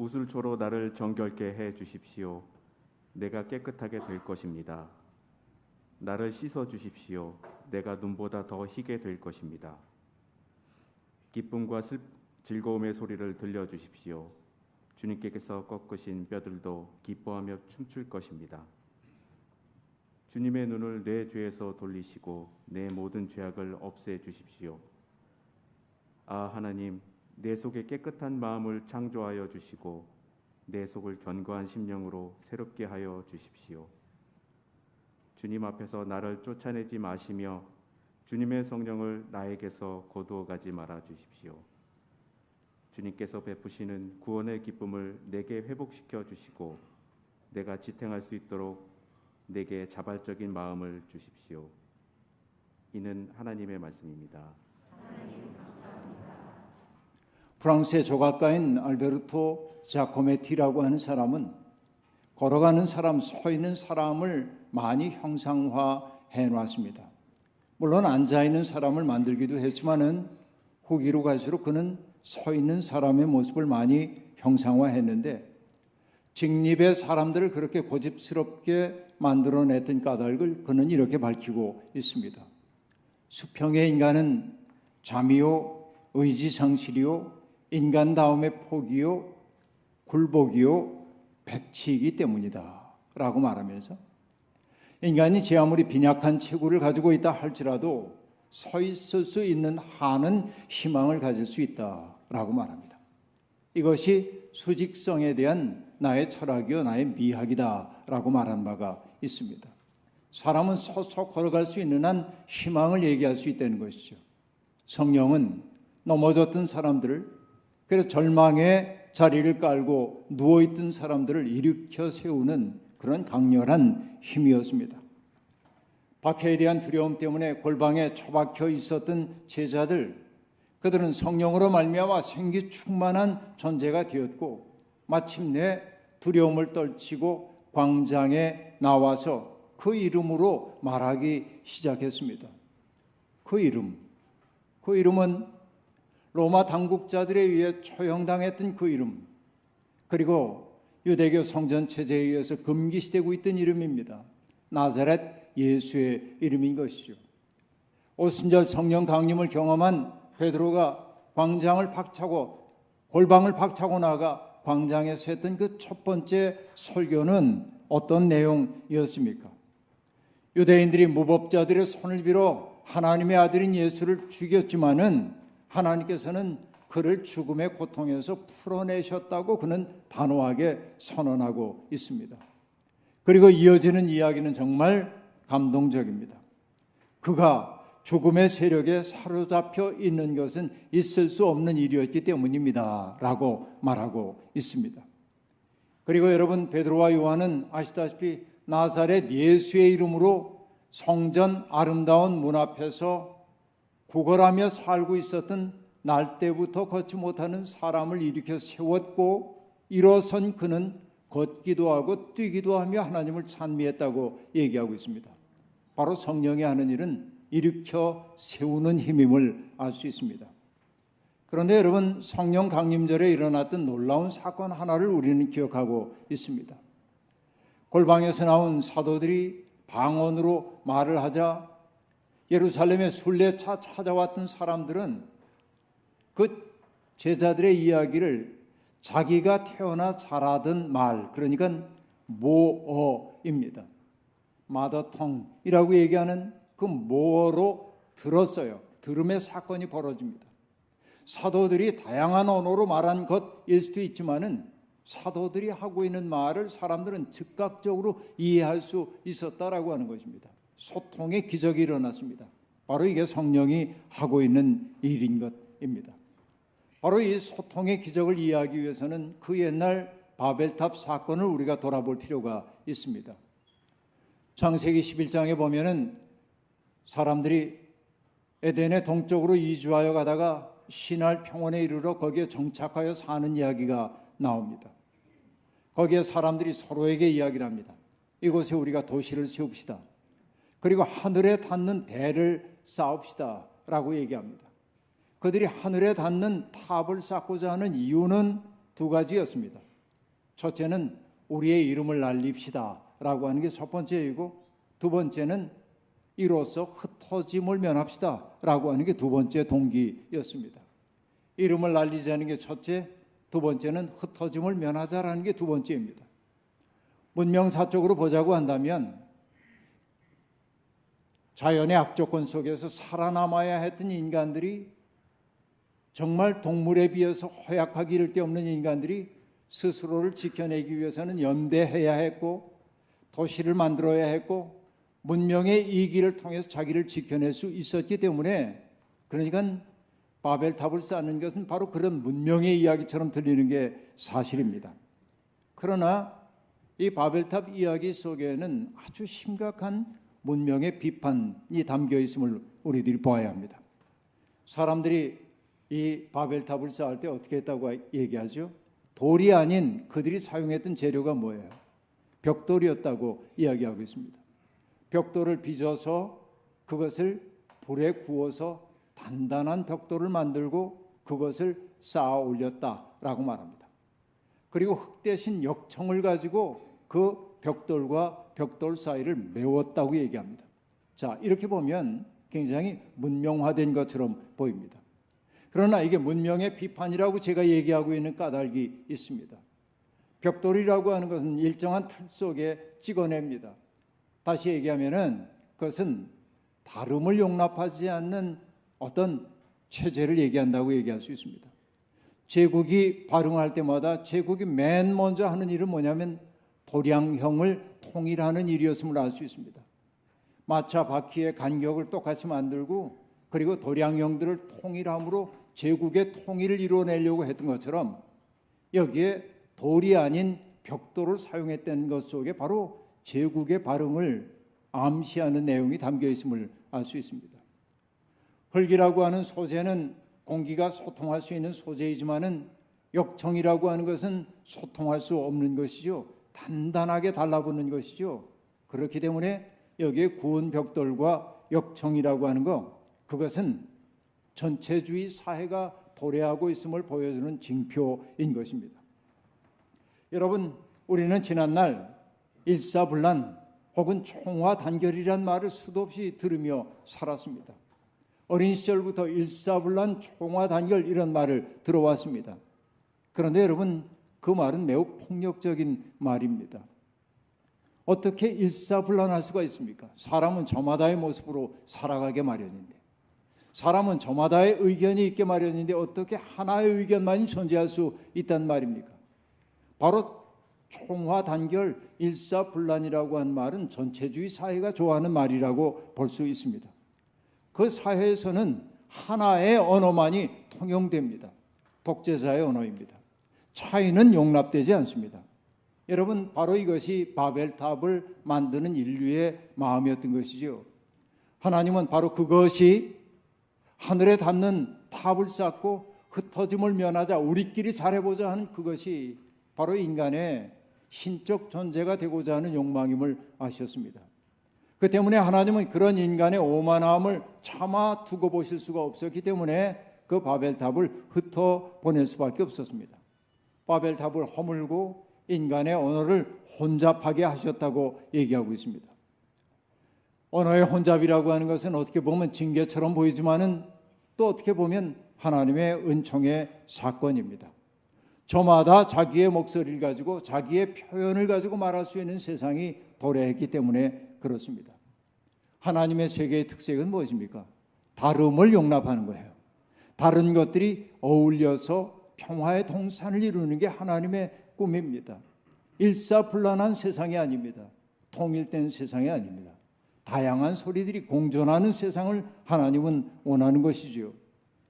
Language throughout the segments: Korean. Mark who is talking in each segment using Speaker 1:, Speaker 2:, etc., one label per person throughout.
Speaker 1: 우슬초로 나를 정결케 해 주십시오. 내가 깨끗하게 될 것입니다. 나를 씻어 주십시오. 내가 눈보다 더 희게 될 것입니다. 기쁨과 즐거움의 소리를 들려주십시오. 주님께서 꺾으신 뼈들도 기뻐하며 춤출 것입니다. 주님의 눈을 내 죄에서 돌리시고 내 모든 죄악을 없애 주십시오. 아 하나님, 내 속에 깨끗한 마음을 창조하여 주시고 내 속을 견고한 심령으로 새롭게 하여 주십시오. 주님 앞에서 나를 쫓아내지 마시며 주님의 성령을 나에게서 거두어 가지 말아 주십시오. 주님께서 베푸시는 구원의 기쁨을 내게 회복시켜 주시고 내가 지탱할 수 있도록 내게 자발적인 마음을 주십시오. 이는 하나님의 말씀입니다.
Speaker 2: 프랑스의 조각가인 알베르토 자코메티라고 하는 사람은 걸어가는 사람, 서 있는 사람을 많이 형상화해 놨습니다. 물론 앉아있는 사람을 만들기도 했지만은 후기로 갈수록 그는 서 있는 사람의 모습을 많이 형상화했는데 직립의 사람들을 그렇게 고집스럽게 만들어냈던 까닭을 그는 이렇게 밝히고 있습니다. 수평의 인간은 잠이요, 의지상실이요, 인간다움의 포기요, 굴복이요, 백치이기 때문이다 라고 말하면서 인간이 제 아무리 빈약한 체구를 가지고 있다 할지라도 서 있을 수 있는 한은 희망을 가질 수 있다라고 말합니다. 이것이 수직성에 대한 나의 철학이요 나의 미학이다라고 말한 바가 있습니다. 사람은 서서 걸어갈 수 있는 한 희망을 얘기할 수 있다는 것이죠. 성령은 넘어졌던 사람들을, 그래서 절망의 자리를 깔고 누워있던 사람들을 일으켜 세우는 그런 강렬한 힘이었습니다. 박해에 대한 두려움 때문에 골방에 처박혀 있었던 제자들, 그들은 성령으로 말미암아 생기 충만한 존재가 되었고 마침내 두려움을 떨치고 광장에 나와서 그 이름으로 말하기 시작했습니다. 그 이름은 로마 당국자들에 의해 처형당했던 그 이름, 그리고 유대교 성전 체제에 의해서 금기시되고 있던 이름입니다. 나자렛 예수의 이름인 것이죠. 오순절 성령 강림을 경험한 베드로가 광장을 박차고 골방을 박차고 나가 광장에서 했던 그 첫 번째 설교는 어떤 내용이었습니까? 유대인들이 무법자들의 손을 빌어 하나님의 아들인 예수를 죽였지만은 하나님께서는 그를 죽음의 고통에서 풀어내셨다고 그는 단호하게 선언하고 있습니다. 그리고 이어지는 이야기는 정말 감동적입니다. 그가 죽음의 세력에 사로잡혀 있는 것은 있을 수 없는 일이었기 때문입니다 라고 말하고 있습니다. 그리고 여러분, 베드로와 요한은 아시다시피 나사렛 예수의 이름으로 성전 아름다운 문 앞에서 구걸하며 살고 있었던 날 때부터 걷지 못하는 사람을 일으켜 세웠고 일어선 그는 걷기도 하고 뛰기도 하며 하나님을 찬미했다고 얘기하고 있습니다. 바로 성령이 하는 일은 일으켜 세우는 힘임을 알 수 있습니다. 그런데 여러분, 성령 강림절에 일어났던 놀라운 사건 하나를 우리는 기억하고 있습니다. 골방에서 나온 사도들이 방언으로 말을 하자 예루살렘에 순례차 찾아왔던 사람들은 그 제자들의 이야기를 자기가 태어나 자라던 말, 그러니까 모어입니다. 마더텅이라고 얘기하는 그 모어로 들었어요. 들음의 사건이 벌어집니다. 사도들이 다양한 언어로 말한 것일 수도 있지만은 사도들이 하고 있는 말을 사람들은 즉각적으로 이해할 수 있었다라고 하는 것입니다. 소통의 기적이 일어났습니다. 바로 이게 성령이 하고 있는 일인 것입니다. 바로 이 소통의 기적을 이해하기 위해서는 그 옛날 바벨탑 사건을 우리가 돌아볼 필요가 있습니다. 창세기 11장에 보면은 사람들이 에덴의 동쪽으로 이주하여 가다가 시날 평원에 이르러 거기에 정착하여 사는 이야기가 나옵니다. 거기에 사람들이 서로에게 이야기를 합니다. 이곳에 우리가 도시를 세웁시다. 그리고 하늘에 닿는 대를 쌓읍시다 라고 얘기합니다. 그들이 하늘에 닿는 탑을 쌓고자 하는 이유는 두 가지였습니다. 첫째는 우리의 이름을 날립시다 라고 하는 게 첫 번째이고, 두 번째는 이로써 흩어짐을 면합시다 라고 하는 게 두 번째 동기였습니다. 이름을 날리자는 게 첫째, 두 번째는 흩어짐을 면하자라는 게 두 번째입니다. 문명사적으로 보자고 한다면 자연의 악조건 속에서 살아남아야 했던 인간들이, 정말 동물에 비해서 허약하기 이를 데 없는 인간들이 스스로를 지켜내기 위해서는 연대해야 했고, 도시를 만들어야 했고, 문명의 이기를 통해서 자기를 지켜낼 수 있었기 때문에, 그러니까 바벨탑을 쌓는 것은 바로 그런 문명의 이야기처럼 들리는 게 사실입니다. 그러나 이 바벨탑 이야기 속에는 아주 심각한 문명의 비판이 담겨 있음을 우리들이 보아야 합니다. 사람들이 이 바벨탑을 쌓을 때 어떻게 했다고 얘기하죠? 돌이 아닌 그들이 사용했던 재료가 뭐예요? 벽돌이었다고 이야기하고 있습니다. 벽돌을 빚어서 그것을 불에 구워서 단단한 벽돌을 만들고 그것을 쌓아 올렸다라고 말합니다. 그리고 흙 대신 역청을 가지고 그 벽돌과 벽돌 사이를 메웠다고 얘기합니다. 자, 이렇게 보면 굉장히 문명화된 것처럼 보입니다. 그러나 이게 문명의 비판이라고 제가 얘기하고 있는 까닭이 있습니다. 벽돌이라고 하는 것은 일정한 틀 속에 찍어냅니다. 다시 얘기하면은 그것은 다름을 용납하지 않는 어떤 체제를 얘기한다고 얘기할 수 있습니다. 제국이 발흥할 때마다 제국이 맨 먼저 하는 일은 뭐냐면 도량형을 통일하는 일이었음을 알 수 있습니다. 마차 바퀴의 간격을 똑같이 만들고 그리고 도량형들을 통일함으로 제국의 통일을 이루어내려고 했던 것처럼 여기에 돌이 아닌 벽돌을 사용했다는 것 속에 바로 제국의 발흥을 암시하는 내용이 담겨 있음을 알 수 있습니다. 흙이라고 하는 소재는 공기가 소통할 수 있는 소재이지만은 역청이라고 하는 것은 소통할 수 없는 것이죠. 단단하게 달라붙는 것이죠. 그렇기 때문에 여기에 구운 벽돌과 역청이라고 하는 것, 그것은 전체주의 사회가 도래하고 있음을 보여주는 징표인 것입니다. 여러분, 우리는 지난날 일사불란 혹은 총화단결이란 말을 수도 없이 들으며 살았습니다. 어린 시절부터 일사불란 총화단결 이런 말을 들어왔습니다. 그런데 여러분, 그 말은 매우 폭력적인 말입니다. 어떻게 일사불란할 수가 있습니까? 사람은 저마다의 모습으로 살아가게 마련인데, 사람은 저마다의 의견이 있게 마련인데 어떻게 하나의 의견만이 존재할 수 있단 말입니까? 바로 총화단결, 일사불란이라고 한 말은 전체주의 사회가 좋아하는 말이라고 볼 수 있습니다. 그 사회에서는 하나의 언어만이 통용됩니다. 독재자의 언어입니다. 차이는 용납되지 않습니다. 여러분, 바로 이것이 바벨탑을 만드는 인류의 마음이었던 것이죠. 하나님은 바로 그것이 하늘에 닿는 탑을 쌓고 흩어짐을 면하자, 우리끼리 잘해보자 하는 그것이 바로 인간의 신적 존재가 되고자 하는 욕망임을 아셨습니다. 그 때문에 하나님은 그런 인간의 오만함을 참아 두고 보실 수가 없었기 때문에 그 바벨탑을 흩어 보낼 수밖에 없었습니다. 바벨탑을 허물고 인간의 언어를 혼잡하게 하셨다고 얘기하고 있습니다. 언어의 혼잡이라고 하는 것은 어떻게 보면 징계처럼 보이지만은 또 어떻게 보면 하나님의 은총의 사건입니다. 저마다 자기의 목소리를 가지고 자기의 표현을 가지고 말할 수 있는 세상이 도래했기 때문에 그렇습니다. 하나님의 세계의 특색은 무엇입니까? 다름을 용납하는 거예요. 다른 것들이 어울려서 평화의 동산을 이루는 게 하나님의 꿈입니다. 일사불란한 세상이 아닙니다. 통일된 세상이 아닙니다. 다양한 소리들이 공존하는 세상을 하나님은 원하는 것이지요.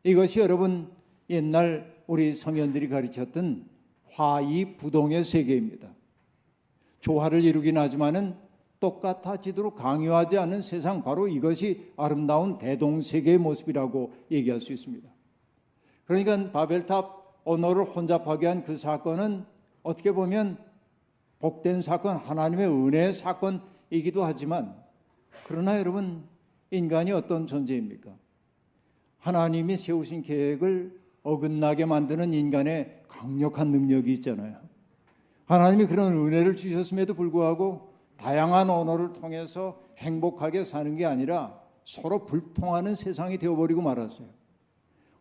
Speaker 2: 이것이 여러분 옛날 우리 성현들이 가르쳤던 화이부동의 세계입니다. 조화를 이루긴 하지만은 똑같아지도록 강요하지 않는 세상, 바로 이것이 아름다운 대동세계의 모습이라고 얘기할 수 있습니다. 그러니까 바벨탑 언어를 혼잡하게 한 그 사건은 어떻게 보면 복된 사건, 하나님의 은혜의 사건이기도 하지만, 그러나 여러분, 인간이 어떤 존재입니까? 하나님이 세우신 계획을 어긋나게 만드는 인간의 강력한 능력이 있잖아요. 하나님이 그런 은혜를 주셨음에도 불구하고 다양한 언어를 통해서 행복하게 사는 게 아니라 서로 불통하는 세상이 되어버리고 말았어요.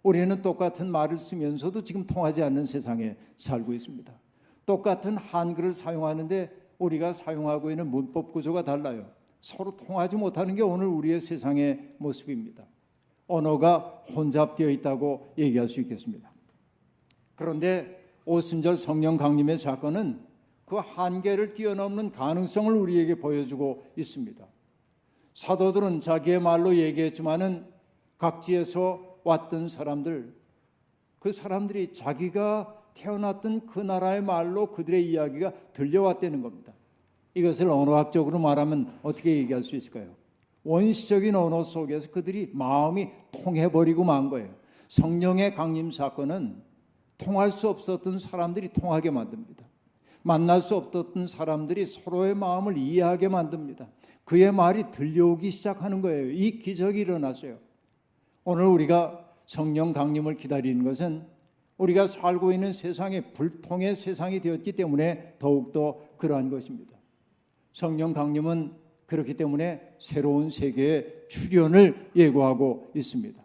Speaker 2: 우리는 똑같은 말을 쓰면서도 지금 통하지 않는 세상에 살고 있습니다. 똑같은 한글을 사용하는데 우리가 사용하고 있는 문법 구조가 달라요. 서로 통하지 못하는 게 오늘 우리의 세상의 모습입니다. 언어가 혼잡되어 있다고 얘기할 수 있겠습니다. 그런데 오순절 성령 강림의 사건은 그 한계를 뛰어넘는 가능성을 우리에게 보여주고 있습니다. 사도들은 자기의 말로 얘기했지만은 각지에서 왔던 사람들, 그 사람들이 자기가 태어났던 그 나라의 말로 그들의 이야기가 들려왔다는 겁니다. 이것을 언어학적으로 말하면 어떻게 얘기할 수 있을까요? 원시적인 언어 속에서 그들이 마음이 통해버리고 만 거예요. 성령의 강림 사건은 통할 수 없었던 사람들이 통하게 만듭니다. 만날 수 없었던 사람들이 서로의 마음을 이해하게 만듭니다. 그의 말이 들려오기 시작하는 거예요. 이 기적이 일어났어요. 오늘 우리가 성령 강림을 기다리는 것은 우리가 살고 있는 세상이 불통의 세상이 되었기 때문에 더욱더 그러한 것입니다. 성령 강림은 그렇기 때문에 새로운 세계의 출현을 예고하고 있습니다.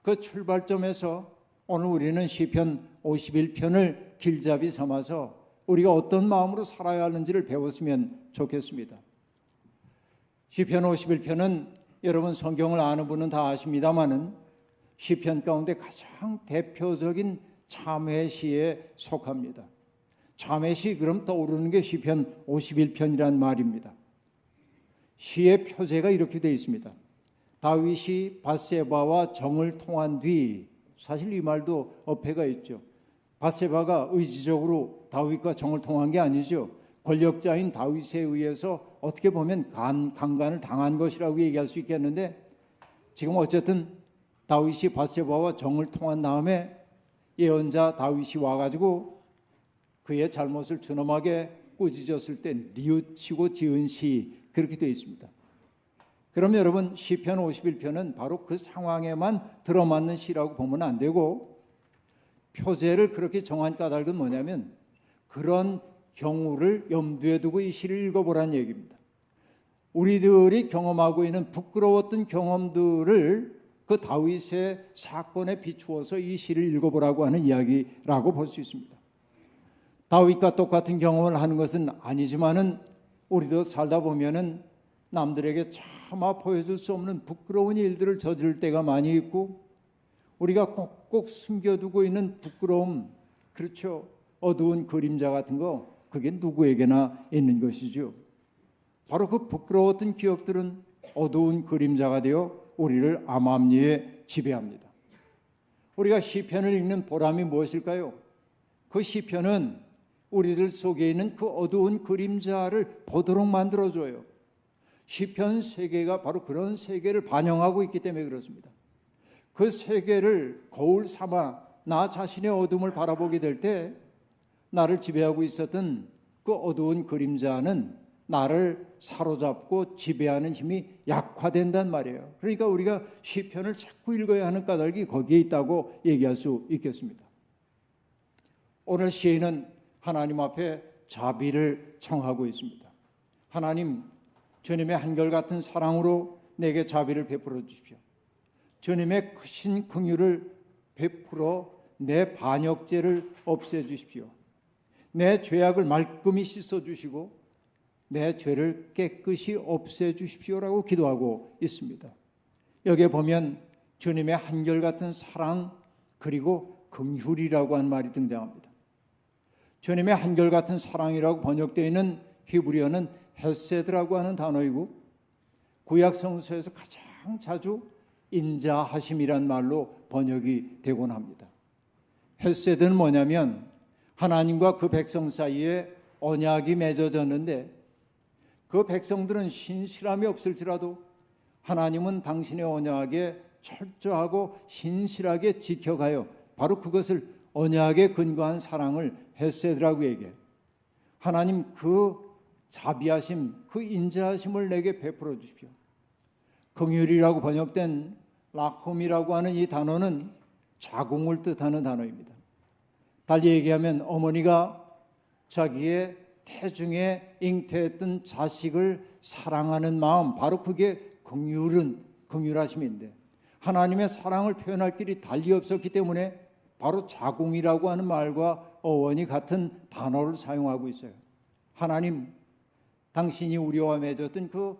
Speaker 2: 그 출발점에서 오늘 우리는 시편 51편을 길잡이 삼아서 우리가 어떤 마음으로 살아야 하는지를 배웠으면 좋겠습니다. 시편 51편은 여러분 성경을 아는 분은 다 아십니다마는 시편 가운데 가장 대표적인 참회시에 속합니다. 참회시 그럼 떠오르는 게 시편 51편이란 말입니다. 시의 표제가 이렇게 되어 있습니다. 다윗이 밧세바와 정을 통한 뒤, 사실 이 말도 어폐가 있죠. 밧세바가 의지적으로 다윗과 정을 통한 게 아니죠. 권력자인 다윗에 의해서 어떻게 보면 강간을 당한 것이라고 얘기할 수 있겠는데, 지금 어쨌든 다윗이 밧세바와 정을 통한 다음에 예언자 다윗이 와가지고 그의 잘못을 준엄하게 꾸짖었을 때 뉘우치고 지은 시, 그렇게 되어 있습니다. 그럼 여러분 시편 51편은 바로 그 상황에만 들어맞는 시라고 보면 안 되고, 표제를 그렇게 정한 까닭은 뭐냐면 그런 경우를 염두에 두고 이 시를 읽어보라는 얘기입니다. 우리들이 경험하고 있는 부끄러웠던 경험들을 그 다윗의 사건에 비추어서 이 시를 읽어보라고 하는 이야기라고 볼 수 있습니다. 다윗과 똑같은 경험을 하는 것은 아니지만은 우리도 살다 보면은 남들에게 차마 보여줄 수 없는 부끄러운 일들을 저지를 때가 많이 있고, 우리가 꼭꼭 숨겨두고 있는 부끄러움, 그렇죠, 어두운 그림자 같은 거, 그게 누구에게나 있는 것이죠. 바로 그 부끄러웠던 기억들은 어두운 그림자가 되어 우리를 암암리에 지배합니다. 우리가 시편을 읽는 보람이 무엇일까요? 그 시편은 우리들 속에 있는 그 어두운 그림자를 보도록 만들어줘요. 시편 세계가 바로 그런 세계를 반영하고 있기 때문에 그렇습니다. 그 세계를 거울 삼아 나 자신의 어둠을 바라보게 될 때 나를 지배하고 있었던 그 어두운 그림자는 나를 사로잡고 지배하는 힘이 약화된단 말이에요. 그러니까 우리가 시편을 자꾸 읽어야 하는 까닭이 거기에 있다고 얘기할 수 있겠습니다. 오늘 시인은 하나님 앞에 자비를 청하고 있습니다. 하나님, 주님의 한결같은 사랑으로 내게 자비를 베풀어 주십시오. 주님의 크신 긍휼을 베풀어 내 반역죄를 없애 주십시오. 내 죄악을 말끔히 씻어 주시고 내 죄를 깨끗이 없애 주십시오라고 기도하고 있습니다. 여기에 보면 주님의 한결같은 사랑 그리고 긍휼이라고 하는 말이 등장합니다. 주님의 한결같은 사랑이라고 번역되어 있는 히브리어는 헤세드라고 하는 단어이고, 구약 성서에서 가장 자주 인자하심이란 말로 번역이 되곤 합니다. 헤세드는 뭐냐면 하나님과 그 백성 사이에 언약이 맺어졌는데 그 백성들은 신실함이 없을지라도 하나님은 당신의 언약에 철저하고 신실하게 지켜가요. 바로 그것을 언약에 근거한 사랑을 헤세드라고 얘기해요. 하나님 그 자비하심, 그 인자하심을 내게 베풀어 주십시오. 긍휼이라고 번역된 라훔이라고 하는 이 단어는 자궁을 뜻하는 단어입니다. 달리 얘기하면 어머니가 자기의 태중에 잉태했던 자식을 사랑하는 마음, 바로 그게 긍휼하심인데, 하나님의 사랑을 표현할 길이 달리 없었기 때문에 바로 자공이라고 하는 말과 어원이 같은 단어를 사용하고 있어요. 하나님, 당신이 우리와 맺었던 그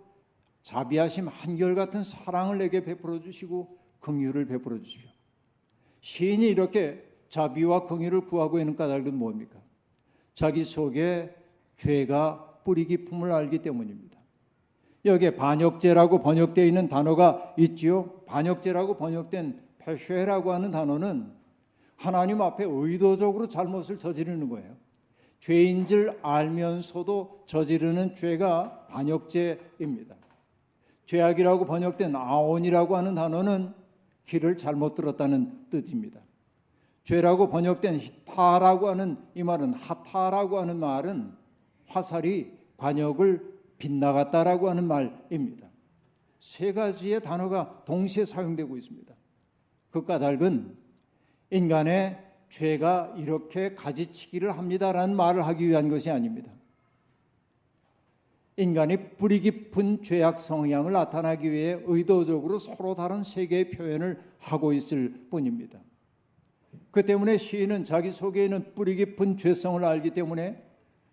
Speaker 2: 자비하심 한결같은 사랑을 내게 베풀어 주시고 긍휼을 베풀어 주십시오. 시인이 이렇게 자비와 긍휼을 구하고 있는 까닭은 뭡니까? 자기 속에 죄가 뿌리 깊음을 알기 때문입니다. 여기에 반역죄라고 번역되어 있는 단어가 있지요. 반역죄라고 번역된 페쉐라고 하는 단어는 하나님 앞에 의도적으로 잘못을 저지르는 거예요. 죄인 줄 알면서도 저지르는 죄가 반역죄입니다. 죄악이라고 번역된 아온이라고 하는 단어는 길을 잘못 들었다는 뜻입니다. 죄라고 번역된 히타라고 하는 이 말은, 하타라고 하는 말은 화살이 관역을 빗나갔다라고 하는 말입니다. 세 가지의 단어가 동시에 사용되고 있습니다. 그 까닭은 인간의 죄가 이렇게 가지치기를 합니다라는 말을 하기 위한 것이 아닙니다. 인간이 뿌리 깊은 죄악 성향을 나타나기 위해 의도적으로 서로 다른 세 개의 표현을 하고 있을 뿐입니다. 그 때문에 시인은 자기 속에 있는 뿌리 깊은 죄성을 알기 때문에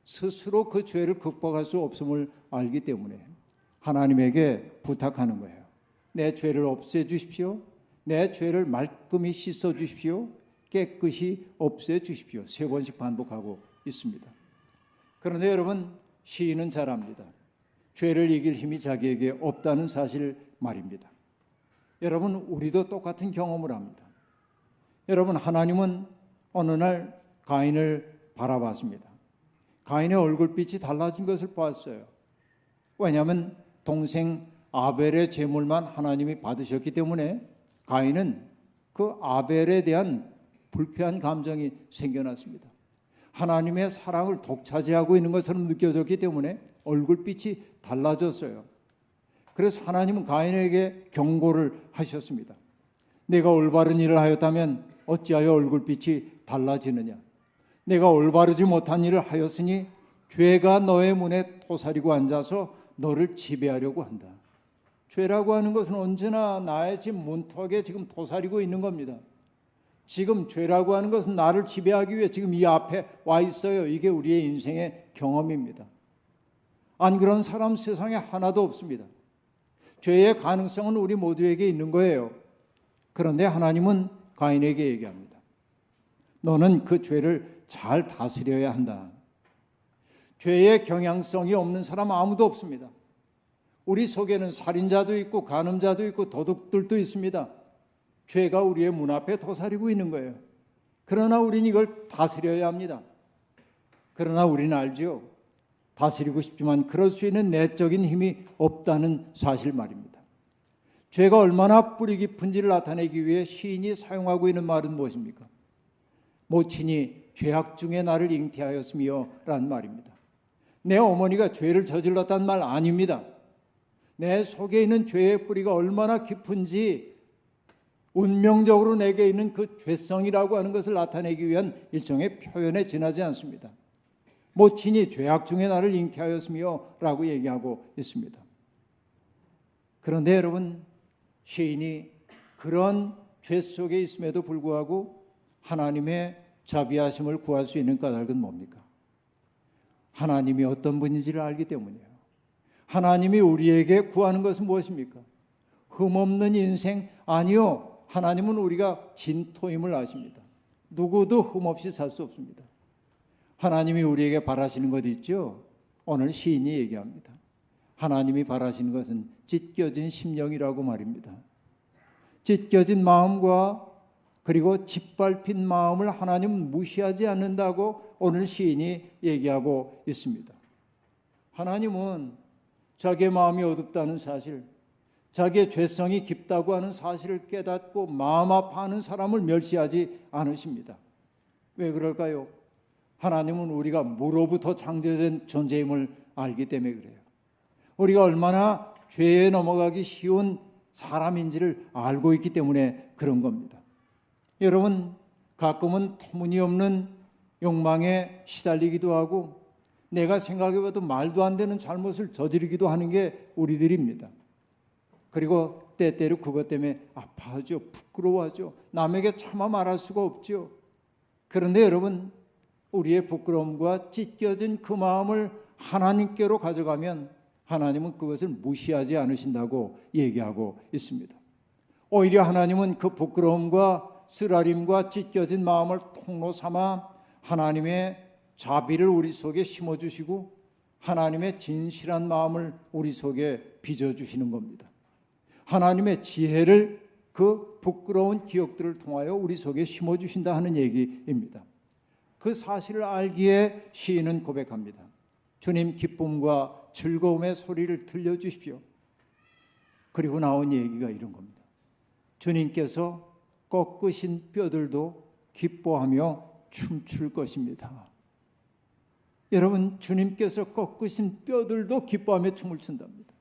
Speaker 2: 스스로 그 죄를 극복할 수 없음을 알기 때문에 하나님에게 부탁하는 거예요. 내 죄를 없애 주십시오. 내 죄를 말끔히 씻어 주십시오. 깨끗이 없애 주십시오. 3번씩 반복하고 있습니다. 그런데 여러분, 시인은 잘 압니다. 죄를 이길 힘이 자기에게 없다는 사실 말입니다. 여러분, 우리도 똑같은 경험을 합니다. 여러분, 하나님은 어느 날 가인을 바라봤습니다. 가인의 얼굴빛이 달라진 것을 보았어요. 왜냐하면 동생 아벨의 제물만 하나님이 받으셨기 때문에 가인은 그 아벨에 대한 불쾌한 감정이 생겨났습니다. 하나님의 사랑을 독차지하고 있는 것처럼 느껴졌기 때문에 얼굴빛이 달라졌어요. 그래서 하나님은 가인에게 경고를 하셨습니다. 내가 올바른 일을 하였다면 어찌하여 얼굴빛이 달라지느냐? 내가 올바르지 못한 일을 하였으니 죄가 너의 문에 토사리고 앉아서 너를 지배하려고 한다. 죄라고 하는 것은 언제나 나의 집 문턱에 지금 토사리고 있는 겁니다. 지금 죄라고 하는 것은 나를 지배하기 위해 지금 이 앞에 와 있어요. 이게 우리의 인생의 경험입니다. 안 그런 사람 세상에 하나도 없습니다. 죄의 가능성은 우리 모두에게 있는 거예요. 그런데 하나님은 가인에게 얘기합니다. 너는 그 죄를 잘 다스려야 한다. 죄의 경향성이 없는 사람 아무도 없습니다. 우리 속에는 살인자도 있고 간음자도 있고 도둑들도 있습니다. 죄가 우리의 문 앞에 도사리고 있는 거예요. 그러나 우리는 이걸 다스려야 합니다. 그러나 우리는 알죠. 다스리고 싶지만 그럴 수 있는 내적인 힘이 없다는 사실 말입니다. 죄가 얼마나 뿌리 깊은지를 나타내기 위해 시인이 사용하고 있는 말은 무엇입니까? 모친이 죄악 중에 나를 잉태하였으며 라는 말입니다. 내 어머니가 죄를 저질렀다는 말 아닙니다. 내 속에 있는 죄의 뿌리가 얼마나 깊은지 운명적으로 내게 있는 그 죄성이라고 하는 것을 나타내기 위한 일종의 표현에 지나지 않습니다. 모친이 죄악 중에 나를 잉태하였으며 라고 얘기하고 있습니다. 그런데 여러분, 시인이 그런 죄 속에 있음에도 불구하고 하나님의 자비하심을 구할 수 있는 까닭은 뭡니까? 하나님이 어떤 분인지를 알기 때문이에요. 하나님이 우리에게 구하는 것은 무엇입니까? 흠없는 인생? 아니요. 하나님은 우리가 진토임을 아십니다. 누구도 흠없이 살 수 없습니다. 하나님이 우리에게 바라시는 것 있죠? 오늘 시인이 얘기합니다. 하나님이 바라시는 것은 찢겨진 심령이라고 말입니다. 찢겨진 마음과 그리고 짓밟힌 마음을 하나님은 무시하지 않는다고 오늘 시인이 얘기하고 있습니다. 하나님은 자기의 마음이 어둡다는 사실, 자기의 죄성이 깊다고 하는 사실을 깨닫고 마음 아파하는 사람을 멸시하지 않으십니다. 왜 그럴까요? 하나님은 우리가 무로부터 창조된 존재임을 알기 때문에 그래요. 우리가 얼마나 죄에 넘어가기 쉬운 사람인지를 알고 있기 때문에 그런 겁니다. 여러분, 가끔은 터무니없는 욕망에 시달리기도 하고 내가 생각해봐도 말도 안 되는 잘못을 저지르기도 하는 게 우리들입니다. 그리고 때때로 그것 때문에 아파하죠. 부끄러워하죠. 남에게 차마 말할 수가 없죠. 그런데 여러분, 우리의 부끄러움과 찢겨진 그 마음을 하나님께로 가져가면 하나님은 그것을 무시하지 않으신다고 얘기하고 있습니다. 오히려 하나님은 그 부끄러움과 쓰라림과 찢겨진 마음을 통로 삼아 하나님의 자비를 우리 속에 심어주시고 하나님의 진실한 마음을 우리 속에 빚어주시는 겁니다. 하나님의 지혜를 그 부끄러운 기억들을 통하여 우리 속에 심어주신다 하는 얘기입니다. 그 사실을 알기에 시인은 고백합니다. 주님 기쁨과 즐거움의 소리를 들려주십시오. 그리고 나온 얘기가 이런 겁니다. 주님께서 꺾으신 뼈들도 기뻐하며 춤출 것입니다. 여러분, 주님께서 꺾으신 뼈들도 기뻐하며 춤을 춘답니다.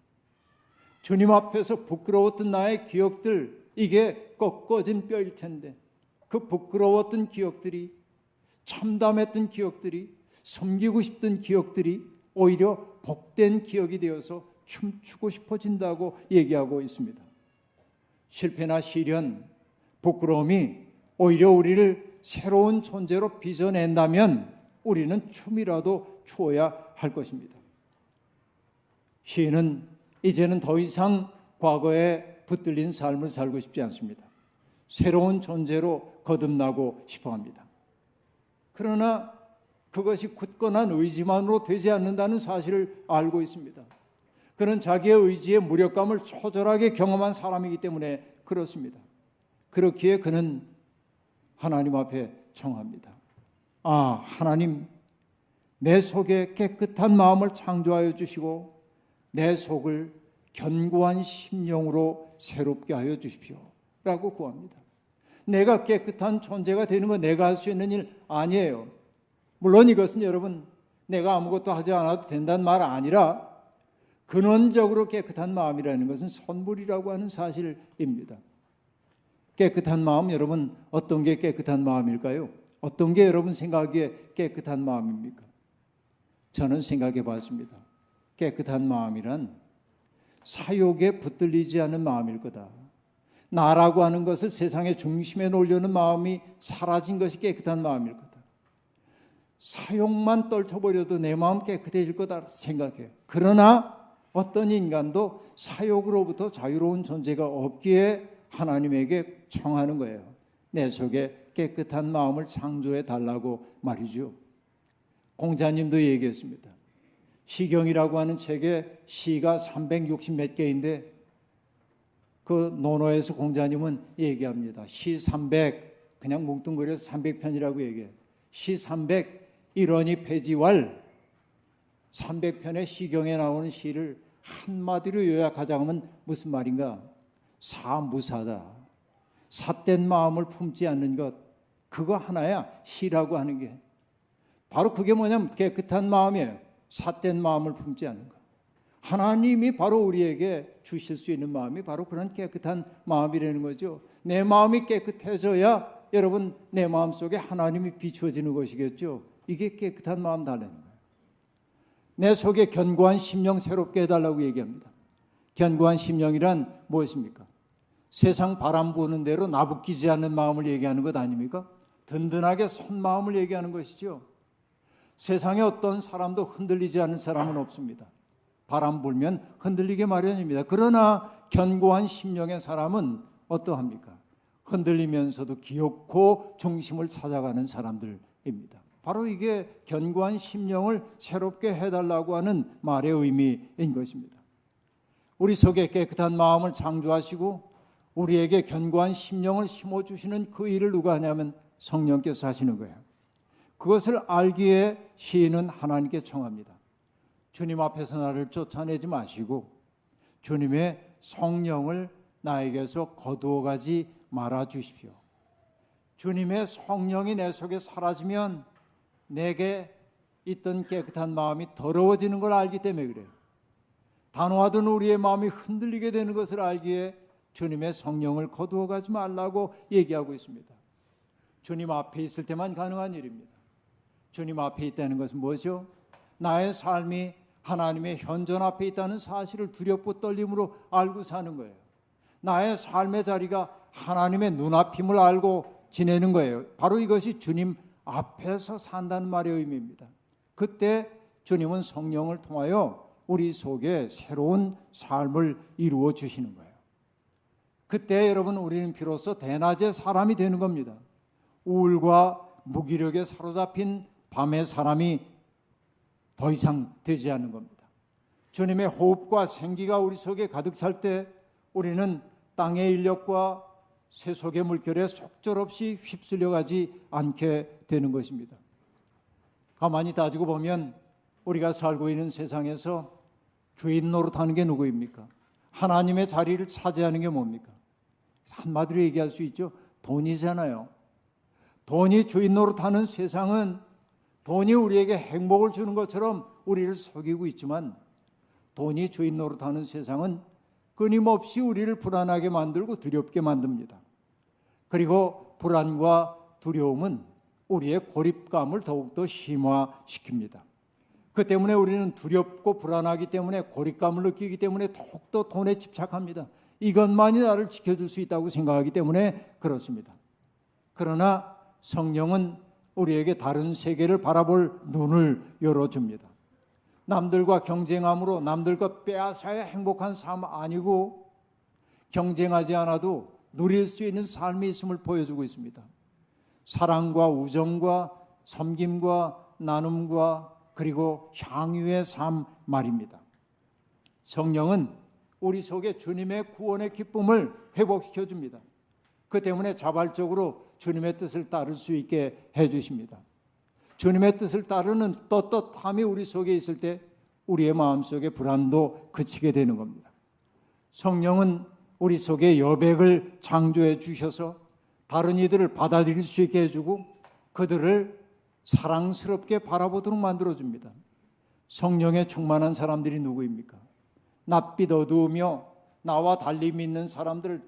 Speaker 2: 주님 앞에서 부끄러웠던 나의 기억들, 이게 꺾어진 뼈일 텐데 그 부끄러웠던 기억들이, 참담했던 기억들이, 섬기고 싶던 기억들이 오히려 복된 기억이 되어서 춤추고 싶어진다고 얘기하고 있습니다. 실패나 시련, 부끄러움이 오히려 우리를 새로운 존재로 빚어낸다면 우리는 춤이라도 추어야 할 것입니다. 시인은 이제는 더 이상 과거에 붙들린 삶을 살고 싶지 않습니다. 새로운 존재로 거듭나고 싶어합니다. 그러나 그것이 굳건한 의지만으로 되지 않는다는 사실을 알고 있습니다. 그는 자기의 의지의 무력감을 초절하게 경험한 사람이기 때문에 그렇습니다. 그렇기에 그는 하나님 앞에 청합니다. 아, 하나님, 내 속에 깨끗한 마음을 창조하여 주시고 내 속을 견고한 심령으로 새롭게 하여 주십시오 라고 구합니다. 내가 깨끗한 존재가 되는 건 내가 할 수 있는 일 아니에요. 물론 이것은 여러분, 내가 아무것도 하지 않아도 된다는 말 아니라 근원적으로 깨끗한 마음이라는 것은 선물이라고 하는 사실입니다. 깨끗한 마음, 여러분, 어떤 게 깨끗한 마음일까요? 어떤 게 여러분 생각하기에 깨끗한 마음입니까? 저는 생각해 봤습니다. 깨끗한 마음이란 사욕에 붙들리지 않은 마음일 거다. 나라고 하는 것을 세상의 중심에 놓으려는 마음이 사라진 것이 깨끗한 마음일 거다. 사욕만 떨쳐버려도 내 마음 깨끗해질 거다 생각해요. 그러나 어떤 인간도 사욕으로부터 자유로운 존재가 없기에 하나님에게 청하는 거예요. 내 속에 깨끗한 마음을 창조해 달라고 말이죠. 공자님도 얘기했습니다. 시경이라고 하는 책에 시가 360 몇 개인데 그 논어에서 공자님은 얘기합니다. 시 300, 그냥 뭉뚱그려서 300편이라고 얘기해요. 시 300, 일원이 폐지왈 300편의 시경에 나오는 시를 한마디로 요약하자면 무슨 말인가? 사무사다. 삿된 마음을 품지 않는 것, 그거 하나야 시라고 하는 게. 바로 그게 뭐냐면 깨끗한 마음이에요. 삿된 마음을 품지 않는 것. 하나님이 바로 우리에게 주실 수 있는 마음이 바로 그런 깨끗한 마음이라는 거죠. 내 마음이 깨끗해져야 여러분 내 마음 속에 하나님이 비추어지는 것이겠죠. 이게 깨끗한 마음 달라는 거예요. 내 속에 견고한 심령 새롭게 해달라고 얘기합니다. 견고한 심령이란 무엇입니까? 세상 바람 부는 대로 나부끼지 않는 마음을 얘기하는 것 아닙니까? 든든하게 선 마음을 얘기하는 것이죠. 세상에 어떤 사람도 흔들리지 않는 사람은 없습니다. 바람 불면 흔들리게 마련입니다. 그러나 견고한 심령의 사람은 어떠합니까? 흔들리면서도 기어코 중심을 찾아가는 사람들입니다. 바로 이게 견고한 심령을 새롭게 해달라고 하는 말의 의미인 것입니다. 우리 속에 깨끗한 마음을 창조하시고 우리에게 견고한 심령을 심어주시는 그 일을 누가 하냐면 성령께서 하시는 거예요. 그것을 알기에 시인은 하나님께 청합니다. 주님 앞에서 나를 쫓아내지 마시고 주님의 성령을 나에게서 거두어가지 말아 주십시오. 주님의 성령이 내 속에 사라지면 내게 있던 깨끗한 마음이 더러워지는 걸 알기 때문에 그래요. 단호하던 우리의 마음이 흔들리게 되는 것을 알기에 주님의 성령을 거두어가지 말라고 얘기하고 있습니다. 주님 앞에 있을 때만 가능한 일입니다. 주님 앞에 있다는 것은 뭐죠? 나의 삶이 하나님의 현존 앞에 있다는 사실을 두렵고 떨림으로 알고 사는 거예요. 나의 삶의 자리가 하나님의 눈앞임을 알고 지내는 거예요. 바로 이것이 주님 앞에서 산다는 말의 의미입니다. 그때 주님은 성령을 통하여 우리 속에 새로운 삶을 이루어 주시는 거예요. 그때 여러분 우리는 비로소 대낮의 사람이 되는 겁니다. 우울과 무기력에 사로잡힌 밤의 사람이 더 이상 되지 않는 겁니다. 주님의 호흡과 생기가 우리 속에 가득 찰 때 우리는 땅의 인력과 세속의 물결에 속절없이 휩쓸려가지 않게 되는 것입니다. 가만히 따지고 보면 우리가 살고 있는 세상에서 죄인 노릇하는 게 누구입니까? 하나님의 자리를 차지하는 게 뭡니까? 한마디로 얘기할 수 있죠. 돈이잖아요. 돈이 주인 노릇하는 세상은 돈이 우리에게 행복을 주는 것처럼 우리를 속이고 있지만 돈이 주인 노릇하는 세상은 끊임없이 우리를 불안하게 만들고 두렵게 만듭니다. 그리고 불안과 두려움은 우리의 고립감을 더욱더 심화시킵니다. 그 때문에 우리는 두렵고 불안하기 때문에 고립감을 느끼기 때문에 더욱더 돈에 집착합니다. 이것만이 나를 지켜줄 수 있다고 생각하기 때문에 그렇습니다. 그러나 성령은 우리에게 다른 세계를 바라볼 눈을 열어줍니다. 남들과 경쟁함으로 남들과 빼앗아야 행복한 삶 아니고 경쟁하지 않아도 누릴 수 있는 삶이 있음을 보여주고 있습니다. 사랑과 우정과 섬김과 나눔과 그리고 향유의 삶 말입니다. 성령은 우리 속에 주님의 구원의 기쁨을 회복시켜 줍니다. 그 때문에 자발적으로 주님의 뜻을 따를 수 있게 해주십니다. 주님의 뜻을 따르는 떳떳함이 우리 속에 있을 때 우리의 마음속의 불안도 그치게 되는 겁니다. 성령은 우리 속에 여백을 창조해 주셔서 다른 이들을 받아들일 수 있게 해주고 그들을 사랑스럽게 바라보도록 만들어줍니다. 성령에 충만한 사람들이 누구입니까? 낯빛 어두우며 나와 달리 믿는 사람들을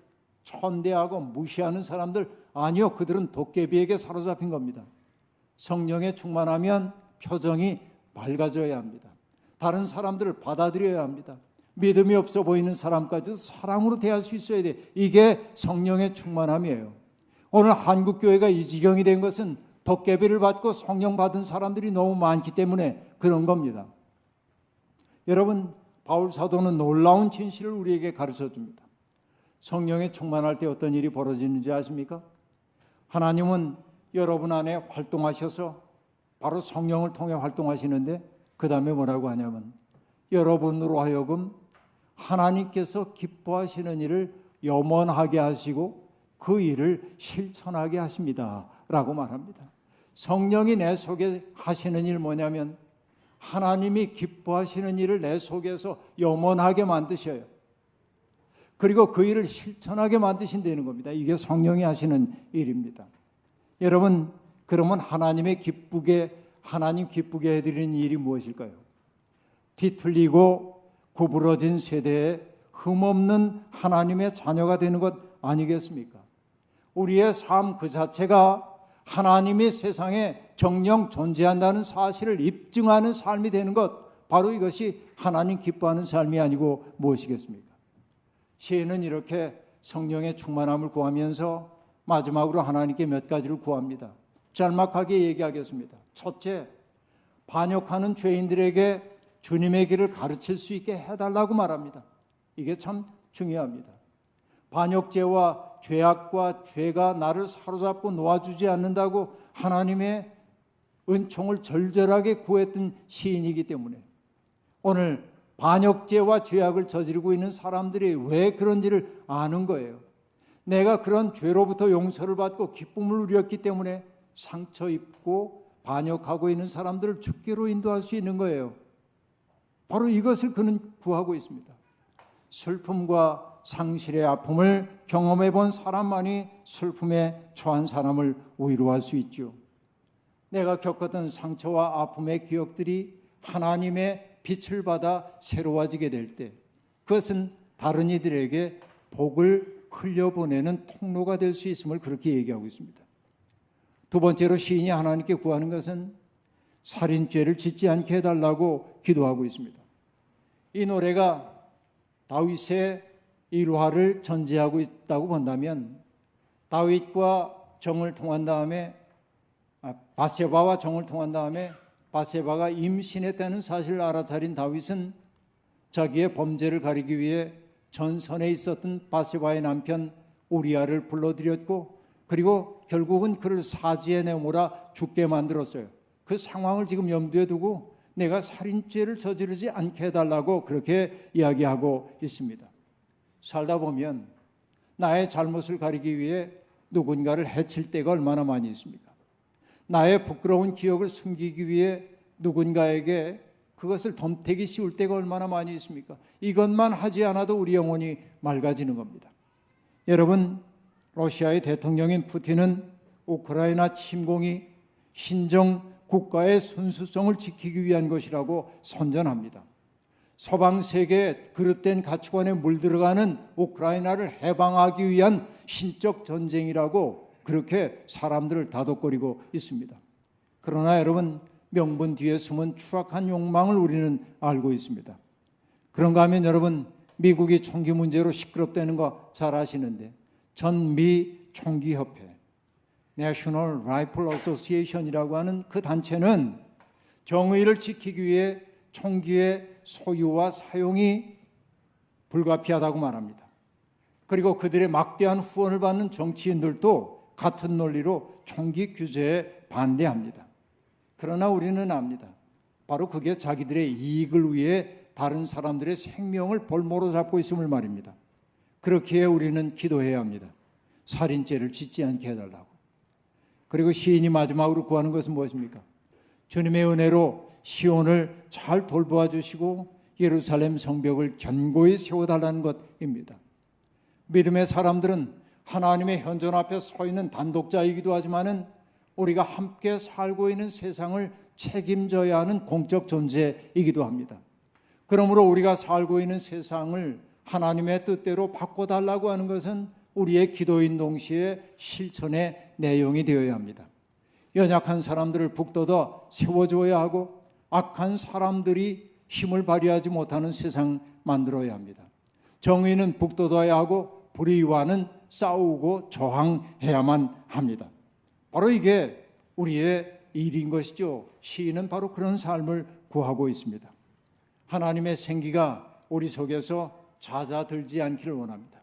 Speaker 2: 천대하고 무시하는 사람들 아니요, 그들은 도깨비에게 사로잡힌 겁니다. 성령에 충만하면 표정이 밝아져야 합니다. 다른 사람들을 받아들여야 합니다. 믿음이 없어 보이는 사람까지도 사랑으로 대할 수 있어야 돼. 이게 성령의 충만함이에요. 오늘 한국교회가 이 지경이 된 것은 도깨비를 받고 성령 받은 사람들이 너무 많기 때문에 그런 겁니다. 여러분, 바울 사도는 놀라운 진실을 우리에게 가르쳐 줍니다. 성령에 충만할 때 어떤 일이 벌어지는지 아십니까? 하나님은 여러분 안에 활동하셔서 바로 성령을 통해 활동하시는데 그 다음에 뭐라고 하냐면 여러분으로 하여금 하나님께서 기뻐하시는 일을 염원하게 하시고 그 일을 실천하게 하십니다 라고 말합니다. 성령이 내 속에 하시는 일 뭐냐면 하나님이 기뻐하시는 일을 내 속에서 염원하게 만드셔요. 그리고 그 일을 실천하게 만드신다는 겁니다. 이게 성령이 하시는 일입니다. 여러분, 그러면 하나님 기쁘게 해드리는 일이 무엇일까요? 뒤틀리고 구부러진 세대에 흠없는 하나님의 자녀가 되는 것 아니겠습니까? 우리의 삶 그 자체가 하나님이 세상에 정령 존재한다는 사실을 입증하는 삶이 되는 것, 바로 이것이 하나님 기뻐하는 삶이 아니고 무엇이겠습니까? 시인은 이렇게 성령의 충만함을 구하면서 마지막으로 하나님께 몇 가지를 구합니다. 짤막하게 얘기하겠습니다. 첫째, 반역하는 죄인들에게 주님의 길을 가르칠 수 있게 해달라고 말합니다. 이게 참 중요합니다. 반역죄와 죄악과 죄가 나를 사로잡고 놓아주지 않는다고 하나님의 은총을 절절하게 구했던 시인이기 때문에 오늘 반역죄와 죄악을 저지르고 있는 사람들이 왜 그런지를 아는 거예요. 내가 그런 죄로부터 용서를 받고 기쁨을 누렸기 때문에 상처 입고 반역하고 있는 사람들을 죽기로 인도할 수 있는 거예요. 바로 이것을 그는 구하고 있습니다. 슬픔과 상실의 아픔을 경험해 본 사람만이 슬픔에 처한 사람을 위로할 수 있죠. 내가 겪었던 상처와 아픔의 기억들이 하나님의 빛을 받아 새로워지게 될 때 그것은 다른 이들에게 복을 흘려보내는 통로가 될 수 있음을 그렇게 얘기하고 있습니다. 두 번째로 시인이 하나님께 구하는 것은 살인죄를 짓지 않게 해달라고 기도하고 있습니다. 이 노래가 다윗의 일화를 전제하고 있다고 본다면 다윗과 정을 통한 다음에 바세바와 정을 통한 다음에 바세바가 임신했다는 사실을 알아차린 다윗은 자기의 범죄를 가리기 위해 전선에 있었던 바세바의 남편 우리아를 불러들였고 그리고 결국은 그를 사지에 내몰아 죽게 만들었어요. 그 상황을 지금 염두에 두고 내가 살인죄를 저지르지 않게 해달라고 그렇게 이야기하고 있습니다. 살다 보면 나의 잘못을 가리기 위해 누군가를 해칠 때가 얼마나 많이 있습니까? 나의 부끄러운 기억을 숨기기 위해 누군가에게 그것을 덤태기 씌울 때가 얼마나 많이 있습니까? 이것만 하지 않아도 우리 영혼이 맑아지는 겁니다. 여러분, 러시아의 대통령인 푸틴은 우크라이나 침공이 신정 국가의 순수성을 지키기 위한 것이라고 선전합니다. 서방 세계의 그릇된 가치관에 물들어가는 우크라이나를 해방하기 위한 신적 전쟁이라고 그렇게 사람들을 다독거리고 있습니다. 그러나 여러분, 명분 뒤에 숨은 추악한 욕망을 우리는 알고 있습니다. 그런가 하면 여러분, 미국이 총기 문제로 시끄럽다는 거 잘 아시는데 전미 총기협회 National Rifle Association이라고 하는 그 단체는 정의를 지키기 위해 총기의 소유와 사용이 불가피하다고 말합니다. 그리고 그들의 막대한 후원을 받는 정치인들도 같은 논리로 총기 규제에 반대합니다. 그러나 우리는 압니다. 바로 그게 자기들의 이익을 위해 다른 사람들의 생명을 볼모로 잡고 있음을 말입니다. 그렇기에 우리는 기도해야 합니다. 살인죄를 짓지 않게 해달라고. 그리고 시인이 마지막으로 구하는 것은 무엇입니까? 주님의 은혜로 시온을 잘 돌보아 주시고 예루살렘 성벽을 견고히 세워달라는 것입니다. 믿음의 사람들은 하나님의 현존 앞에 서 있는 단독자이기도 하지만은 우리가 함께 살고 있는 세상을 책임져야 하는 공적 존재이기도 합니다. 그러므로 우리가 살고 있는 세상을 하나님의 뜻대로 바꿔달라고 하는 것은 우리의 기도인 동시에 실천의 내용이 되어야 합니다. 연약한 사람들을 북돋아 세워줘야 하고 악한 사람들이 힘을 발휘하지 못하는 세상 만들어야 합니다. 정의는 북돋아야 하고 불의와는 싸우고 저항해야만 합니다. 바로 이게 우리의 일인 것이죠. 시인은 바로 그런 삶을 구하고 있습니다. 하나님의 생기가 우리 속에서 잦아들지 않기를 원합니다.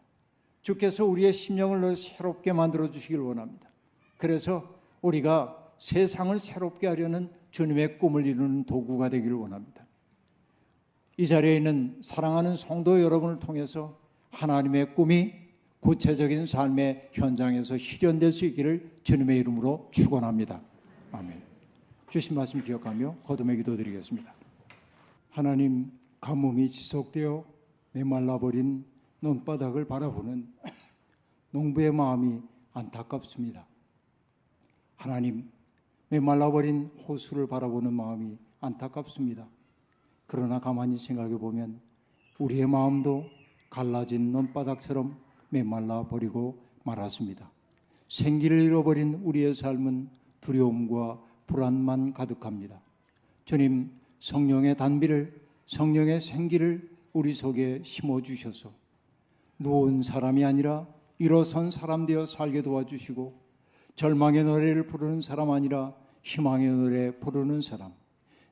Speaker 2: 주께서 우리의 심령을 새롭게 만들어 주시길 원합니다. 그래서 우리가 세상을 새롭게 하려는 주님의 꿈을 이루는 도구가 되기를 원합니다. 이 자리에 있는 사랑하는 성도 여러분을 통해서 하나님의 꿈이 구체적인 삶의 현장에서 실현될 수 있기를 주님의 이름으로 축원합니다. 아멘. 주신 말씀 기억하며 거듭의 기도 드리겠습니다. 하나님, 가뭄이 지속되어 메말라버린 논바닥을 바라보는 농부의 마음이 안타깝습니다. 하나님, 메말라버린 호수를 바라보는 마음이 안타깝습니다. 그러나 가만히 생각해 보면 우리의 마음도 갈라진 논바닥처럼 메말라 버리고 말았습니다. 생기를 잃어버린 우리의 삶은 두려움과 불안만 가득합니다. 주님, 성령의 단비를, 성령의 생기를 우리 속에 심어주셔서 누운 사람이 아니라 일어선 사람 되어 살게 도와주시고 절망의 노래를 부르는 사람 아니라 희망의 노래 부르는 사람,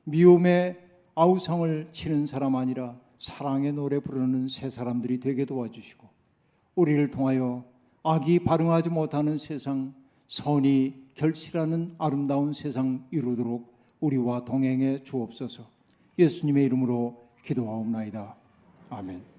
Speaker 2: 미움의 아우성을 치는 사람 아니라 사랑의 노래 부르는 새 사람들이 되게 도와주시고 우리를 통하여 악이 발응하지 못하는 세상, 선이 결실하는 아름다운 세상 이루도록 우리와 동행해 주옵소서. 예수님의 이름으로 기도하옵나이다. 아멘.